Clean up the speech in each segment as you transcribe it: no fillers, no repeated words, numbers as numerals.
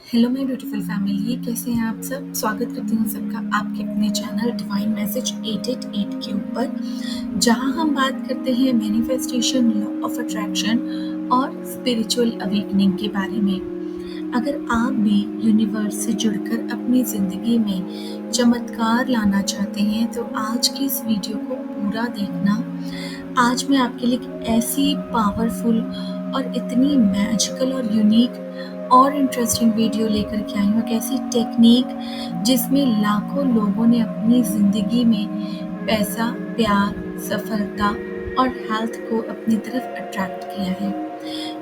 Hello my beautiful family, कैसे हैं आप सब। स्वागत करती हूँ सबका आपके अपने चैनल डिवाइन मैसेज 888 के ऊपर, जहां हम बात करते हैं मैनिफेस्टेशन, लॉ ऑफ अट्रैक्शन और स्पिरिचुअल अवेकनिंग के बारे में। अगर आप भी यूनिवर्स से जुड़कर अपनी ज़िंदगी में चमत्कार लाना चाहते हैं तो आज की इस वीडियो को पूरा देखना। आज मैं आपके लिए एक ऐसी पावरफुल और इतनी मैजिकल और यूनिक और इंटरेस्टिंग वीडियो लेकर के आई हूँ। एक ऐसी टेक्निक जिसमें लाखों लोगों ने अपनी ज़िंदगी में पैसा, प्यार, सफलता और हेल्थ को अपनी तरफ अट्रैक्ट किया है।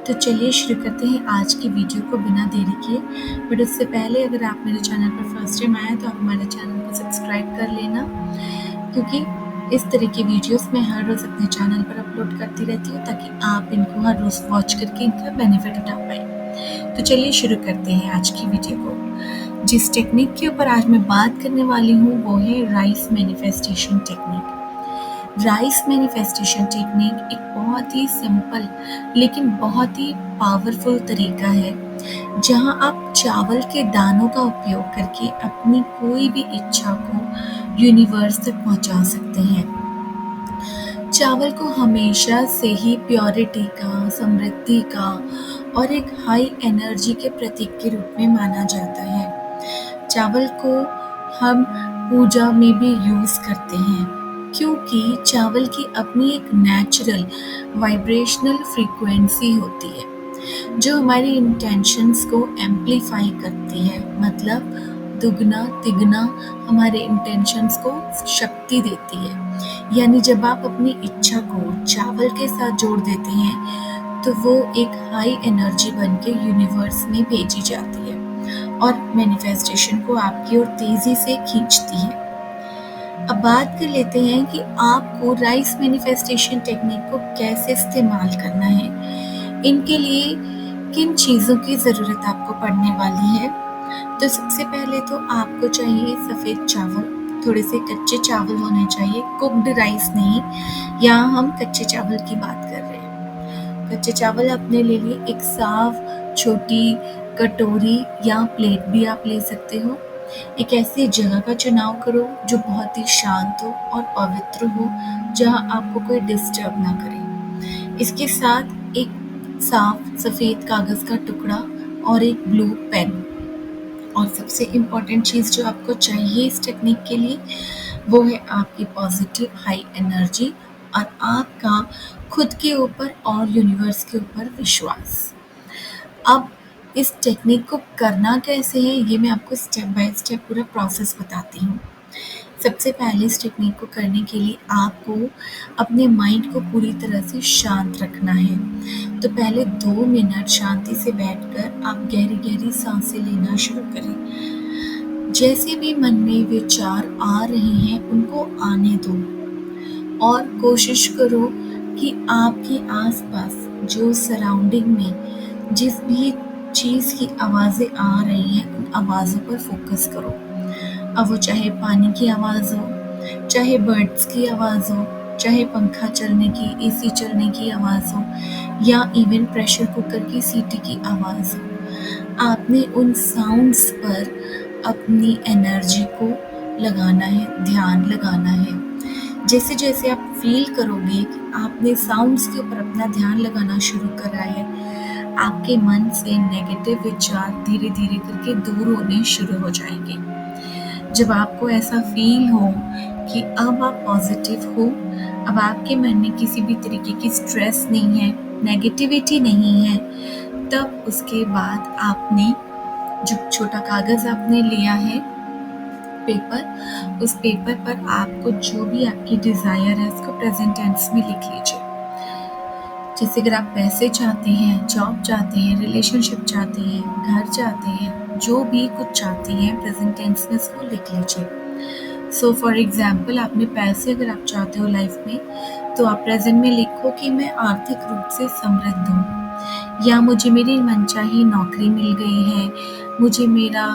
तो चलिए शुरू करते हैं आज की वीडियो को बिना देरी किए। बट उससे पहले अगर आप मेरे चैनल पर फर्स्ट टाइम आए तो आप हमारे चैनल को सब्सक्राइब कर लेना, क्योंकि इस तरह की वीडियोस मैं हर रोज़ अपने चैनल पर अपलोड करती रहती हूँ ताकि आप इनको हर रोज़ वॉच करके इनका बेनिफिट उठा पाएँ। तो चलिए शुरू करते हैं आज की वीडियो को। जिस टेक्निक के ऊपर आज मैं बात करने वाली हूँ वो है rice manifestation technique. Rice manifestation technique एक बहुत ही सिंपल लेकिन बहुत ही पावरफुल तरीका है जहां आप चावल के दानों का उपयोग करके अपनी कोई भी इच्छा को यूनिवर्स तक पहुंचा सकते हैं। चावल को हमेशा से ही प्योरिटी का, समृद्धि का और एक हाई एनर्जी के प्रतीक के रूप में माना जाता है। चावल को हम पूजा में भी यूज़ करते हैं क्योंकि चावल की अपनी एक नेचुरल वाइब्रेशनल फ्रीक्वेंसी होती है जो हमारी इंटेंशंस को एम्प्लीफाई करती है, मतलब दुगना तिगना हमारे इंटेंशंस को शक्ति देती है। यानी जब आप अपनी इच्छा को चावल के साथ जोड़ देते हैं तो वो एक हाई एनर्जी बन के यूनिवर्स में भेजी जाती है और मैनिफेस्टेशन को आपकी ओर तेजी से खींचती है। अब बात कर लेते हैं कि आपको राइस मैनिफेस्टेशन टेक्निक को कैसे इस्तेमाल करना है। इनके लिए किन चीज़ों की ज़रूरत आपको पड़ने वाली है। तो सबसे पहले तो आपको चाहिए सफ़ेद चावल। थोड़े से कच्चे चावल होने चाहिए, कुक्ड राइस नहीं। यहाँ हम कच्चे चावल की बात कर रहे हैं। कच्चे चावल आपने ले लिए। एक साफ छोटी कटोरी या प्लेट भी आप ले सकते हो। एक ऐसी जगह का चुनाव करो जो बहुत ही शांत हो और पवित्र हो, जहाँ आपको कोई डिस्टर्ब ना करे। इसके साथ एक साफ सफ़ेद कागज़ का टुकड़ा और एक ब्लू पेन। और सबसे इम्पॉर्टेंट चीज़ जो आपको चाहिए इस टेक्निक के लिए वो है आपकी पॉजिटिव हाई एनर्जी और आपका खुद के ऊपर और यूनिवर्स के ऊपर विश्वास। अब इस टेक्निक को करना कैसे है ये मैं आपको स्टेप बाय स्टेप पूरा प्रोसेस बताती हूँ। सबसे पहले इस टेक्निक को करने के लिए आपको अपने माइंड को पूरी तरह से शांत रखना है। तो पहले 2 मिनट शांति से बैठकर आप गहरी गहरी सांसें लेना शुरू करें। जैसे भी मन में विचार आ रहे हैं उनको आने दो और कोशिश करो कि आपके आसपास जो सराउंडिंग में जिस भी चीज़ की आवाज़ें आ रही हैं उन आवाज़ों पर फोकस करो। अब वो चाहे पानी की आवाज़ हो, चाहे बर्ड्स की आवाज़ हो, चाहे पंखा चलने की, एसी चलने की आवाज़ हो या इवन प्रेशर कुकर की सीटी की आवाज़ हो। आपने उन साउंड्स पर अपनी एनर्जी को लगाना है, ध्यान लगाना है। जैसे जैसे आप फील करोगे कि आपने साउंड्स के ऊपर अपना ध्यान लगाना शुरू करा है, आपके मन से नेगेटिव विचार धीरे धीरे करके दूर होने शुरू हो जाएंगे। जब आपको ऐसा फील हो कि अब आप पॉजिटिव हो, अब आपके मन में किसी भी तरीके की स्ट्रेस नहीं है, नेगेटिविटी नहीं है, तब उसके बाद आपने जो छोटा कागज़ आपने लिया है, पेपर, उस पेपर पर आपको जो भी आपकी डिज़ायर है उसको प्रेजेंट टेंस में लिख लीजिए। जैसे अगर आप पैसे चाहते हैं, जॉब चाहते हैं, रिलेशनशिप चाहते हैं, घर चाहते हैं, जो भी कुछ चाहते हैं प्रेजेंट टेंस में उसको लिख लीजिए। सो फॉर एग्जाम्पल आपने पैसे अगर आप चाहते हो लाइफ में तो आप प्रेजेंट में लिखो कि मैं आर्थिक रूप से समृद्ध हूँ, या मुझे मेरी मनचाही नौकरी मिल गई है, मुझे मेरा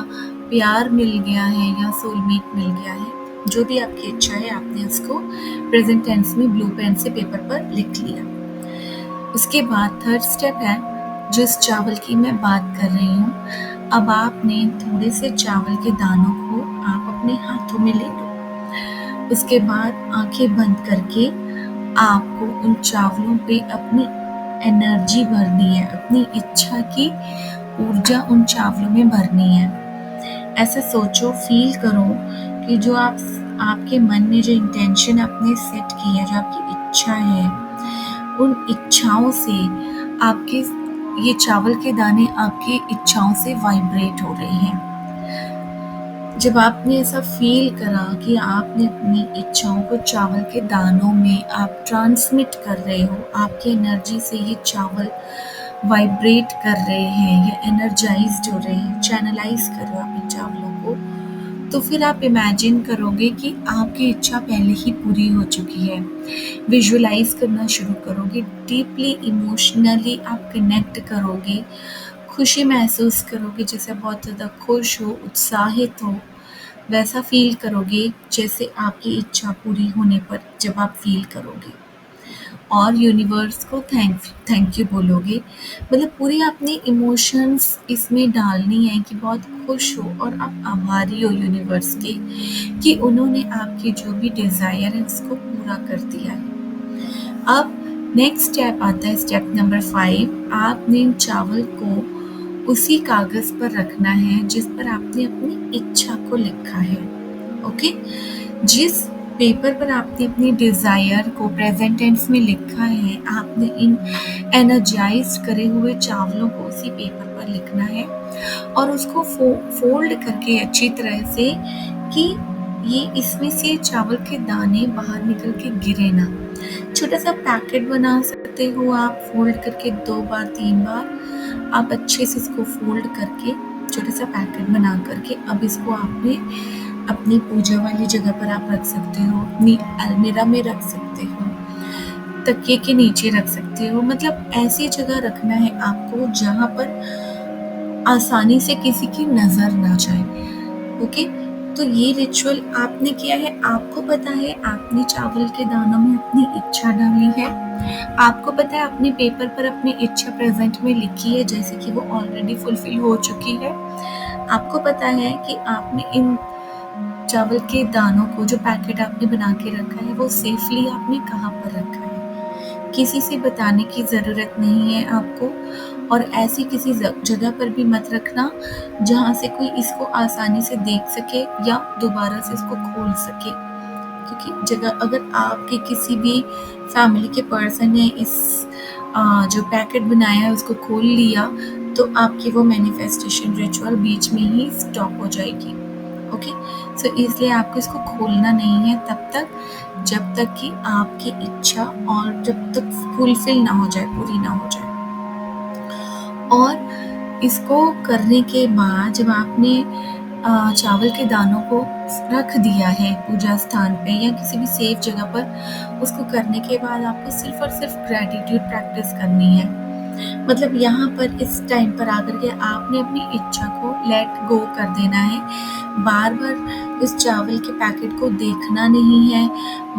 प्यार मिल गया है या सोलमेट मिल गया है। जो भी आपकी इच्छा है आपने उसको प्रेजेंट टेंस में ब्लू पेन से पेपर पर लिख लिया। उसके बाद थर्ड स्टेप है, जिस चावल की मैं बात कर रही हूँ, अब आपने थोड़े से चावल के दानों को आप अपने हाथों में ले लो। उसके बाद आंखें बंद करके आपको उन चावलों पे अपनी एनर्जी भरनी है, अपनी इच्छा की ऊर्जा उन चावलों में भरनी है। ऐसा सोचो, फील करो कि जो आपके मन में जो इंटेंशन आपने सेट की है, जो आपकी इच्छा है, उन इच्छाओं से आपके ये चावल के दाने आपकी इच्छाओं से वाइब्रेट हो रहे हैं। जब आपने ऐसा फील करा कि आपने अपनी इच्छाओं को चावल के दानों में आप ट्रांसमिट कर रहे हो, आपकी एनर्जी से ये चावल वाइब्रेट कर रहे हैं या एनर्जाइज्ड हो रहे हैं, चैनलाइज कर रहे हो आप इन चावलों को, तो फिर आप इमेजिन करोगे कि आपकी इच्छा पहले ही पूरी हो चुकी है। विजुअलाइज करना शुरू करोगे, डीपली इमोशनली आप कनेक्ट करोगे, खुशी महसूस करोगे, जैसे बहुत ज़्यादा खुश हो, उत्साहित हो, वैसा फील करोगे जैसे आपकी इच्छा पूरी होने पर जब आप फील करोगे। और यूनिवर्स को थैंक यू बोलोगे, मतलब पूरी अपनी इमोशंस इसमें डालनी है कि बहुत खुश हो और आप आभारी हो यूनिवर्स के कि उन्होंने आपकी जो भी डिज़ायर है उसको पूरा कर दिया है। अब नेक्स्ट स्टेप आता है, स्टेप नंबर 5। आपने इन चावल को उसी कागज़ पर रखना है जिस पर आपने अपनी इच्छा को लिखा है। ओके, जिस पेपर पर आपने अपनी डिज़ायर को प्रेजेंट टेंस में लिखा है, आपने इन एनर्जाइज्ड करे हुए चावलों को उसी पेपर पर लिखना है और उसको फोल्ड करके अच्छी तरह से कि ये इसमें से चावल के दाने बाहर निकल के गिरे ना। छोटा सा पैकेट बना सकते हो आप, फोल्ड करके 2 बार 3 बार आप अच्छे से इसको फोल्ड करके छोटा सा पैकेट बना करके अब इसको आपने अपनी पूजा वाली जगह पर आप रख सकते हो, अपनी अलमीरा में रख सकते हो, तकिए के नीचे रख सकते हो, मतलब ऐसी जगह रखना है आपको जहाँ पर आसानी से किसी की नज़र ना जाए। ओके, तो ये रिचुअल आपने किया है, आपको पता है आपने चावल के दानों में अपनी इच्छा डाली है, आपको पता है अपने पेपर पर अपनी इच्छा प्रेजेंट में लिखी है जैसे कि वो ऑलरेडी फुलफिल हो चुकी है। आपको पता है कि आपने इन चावल के दानों को, जो पैकेट आपने बना के रखा है, वो सेफली आपने कहाँ पर रखा है, किसी से बताने की ज़रूरत नहीं है आपको। और ऐसी किसी जगह पर भी मत रखना जहाँ से कोई इसको आसानी से देख सके या दोबारा से इसको खोल सके, क्योंकि जगह अगर आपके किसी भी फैमिली के पर्सन ने इस जो पैकेट बनाया है उसको खोल लिया तो आपकी वो मैनिफेस्टेशन रिचुअल बीच में ही स्टॉप हो जाएगी। ओके, सो इसलिए आपको इसको खोलना नहीं है तब तक जब तक कि आपकी इच्छा और जब तक फुलफिल ना हो जाए, पूरी ना हो जाए। और इसको करने के बाद जब आपने चावल के दानों को रख दिया है पूजा स्थान पे या किसी भी सेफ जगह पर, उसको करने के बाद आपको सिर्फ और सिर्फ ग्रेटिट्यूड प्रैक्टिस करनी है। मतलब यहाँ पर इस टाइम पर आकर के आपने अपनी इच्छा को लेट गो कर देना है। बार बार इस चावल के पैकेट को देखना नहीं है,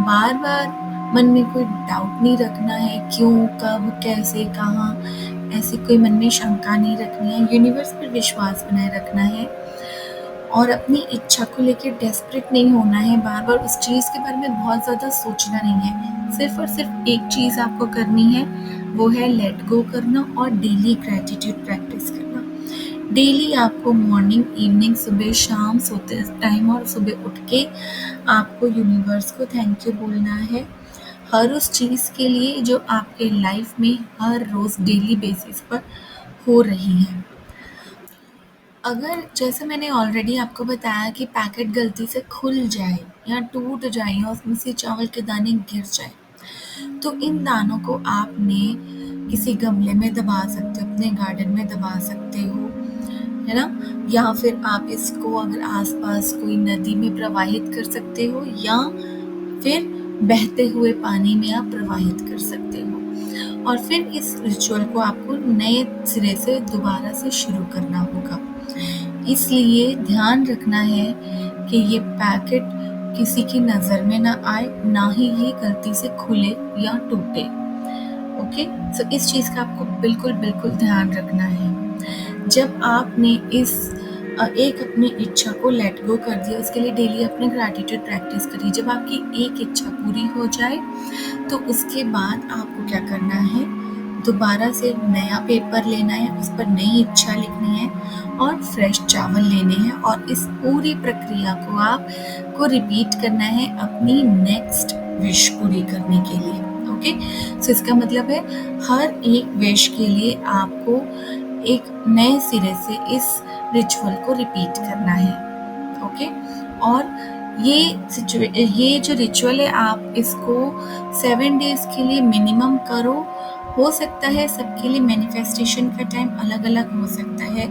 बार बार मन में कोई डाउट नहीं रखना है, क्यों, कब, कैसे, कहाँ, ऐसी कोई मन में शंका नहीं रखनी है। यूनिवर्स पर विश्वास बनाए रखना है और अपनी इच्छा को लेकर डेस्परेट नहीं होना है, बार बार उस चीज़ के बारे में बहुत ज़्यादा सोचना नहीं है। सिर्फ और सिर्फ एक चीज़ आपको करनी है, वो है लेट गो करना और डेली ग्रेटिट्यूड प्रैक्टिस करना। डेली आपको मॉर्निंग, इवनिंग, सुबह, शाम, सोते टाइम और सुबह उठ के आपको यूनिवर्स को थैंक यू बोलना है हर उस चीज़ के लिए जो आपके लाइफ में हर रोज़ डेली बेसिस पर हो रही है। अगर जैसे मैंने ऑलरेडी आपको बताया कि पैकेट गलती से खुल जाए या टूट जाए या उसमें से चावल के दाने गिर जाए, तो इन दानों को आपने किसी गमले में दबा सकते हो, अपने गार्डन में दबा सकते हो, है ना, या फिर आप इसको अगर आसपास कोई नदी में प्रवाहित कर सकते हो या फिर बहते हुए पानी में आप प्रवाहित कर सकते हो। और फिर इस रिचुअल को आपको नए सिरे से दोबारा से शुरू करना होगा। इसलिए ध्यान रखना है कि ये पैकेट किसी की नज़र में ना आए, ना ही ये गलती से खुले या टूटे। ओके, सो इस चीज़ का आपको बिल्कुल बिल्कुल ध्यान रखना है। जब आपने एक अपनी इच्छा को लेट गो कर दिया, उसके लिए डेली अपने ग्रैटिट्यूड प्रैक्टिस करिए। जब आपकी एक इच्छा पूरी हो जाए तो उसके बाद आपको क्या करना है, दोबारा से नया पेपर लेना है, उस पर नई इच्छा लिखनी है और फ्रेश चावल लेने हैं और इस पूरी प्रक्रिया को आपको रिपीट करना है अपनी नेक्स्ट विश पूरी करने के लिए। ओके, सो इसका मतलब है हर एक विश के लिए आपको एक नए सिरे से इस रिचुअल को रिपीट करना है। ओके, और ये जो रिचुअल है आप इसको 7 डेज के लिए मिनिमम करो। हो सकता है सबके लिए मैनिफेस्टेशन का टाइम अलग अलग हो सकता है।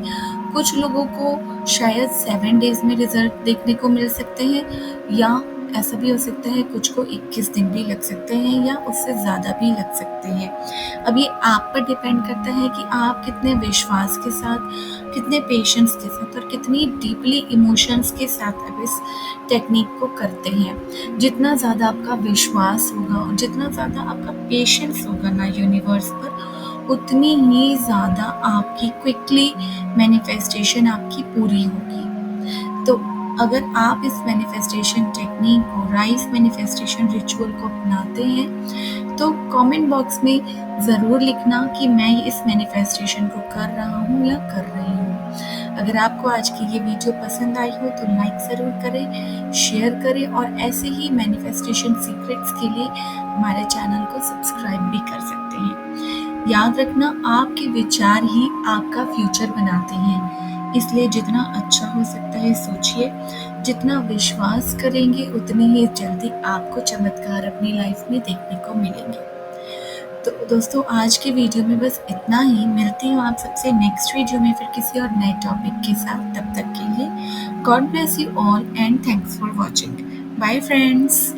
कुछ लोगों को शायद 7 डेज में रिजल्ट देखने को मिल सकते हैं, या ऐसा भी हो सकता है कुछ को 21 दिन भी लग सकते हैं या उससे ज़्यादा भी लग सकते हैं। अब ये आप पर डिपेंड करता है कि आप कितने विश्वास के साथ, कितने पेशेंस के साथ और कितनी डीपली इमोशंस के साथ आप इस टेक्निक को करते हैं। जितना ज़्यादा आपका विश्वास होगा और जितना ज़्यादा आपका पेशेंस होगा ना यूनिवर्स पर, उतनी ही ज़्यादा आपकी क्विकली मैनिफेस्टेशन आपकी पूरी होगी। तो अगर आप इस मैनिफेस्टेशन टेक्निक को, राइस मैनिफेस्टेशन रिचुअल को अपनाते हैं, तो कमेंट बॉक्स में ज़रूर लिखना कि मैं इस मैनिफेस्टेशन को कर रहा हूँ या कर रही हूँ। अगर आपको आज की ये वीडियो पसंद आई हो तो लाइक ज़रूर करें, शेयर करें और ऐसे ही मैनिफेस्टेशन सीक्रेट्स के लिए हमारे चैनल को सब्सक्राइब भी कर सकते हैं। याद रखना, आपके विचार ही आपका फ्यूचर बनाते हैं, इसलिए जितना अच्छा हो सकता है सोचिए। जितना विश्वास करेंगे उतनी ही जल्दी आपको चमत्कार अपनी लाइफ में देखने को मिलेंगे। तो दोस्तों, आज के वीडियो में बस इतना ही। मिलती हूँ आप सबसे नेक्स्ट वीडियो में फिर किसी और नए टॉपिक के साथ। तब तक के लिए God bless you all and thanks for watching. Bye friends.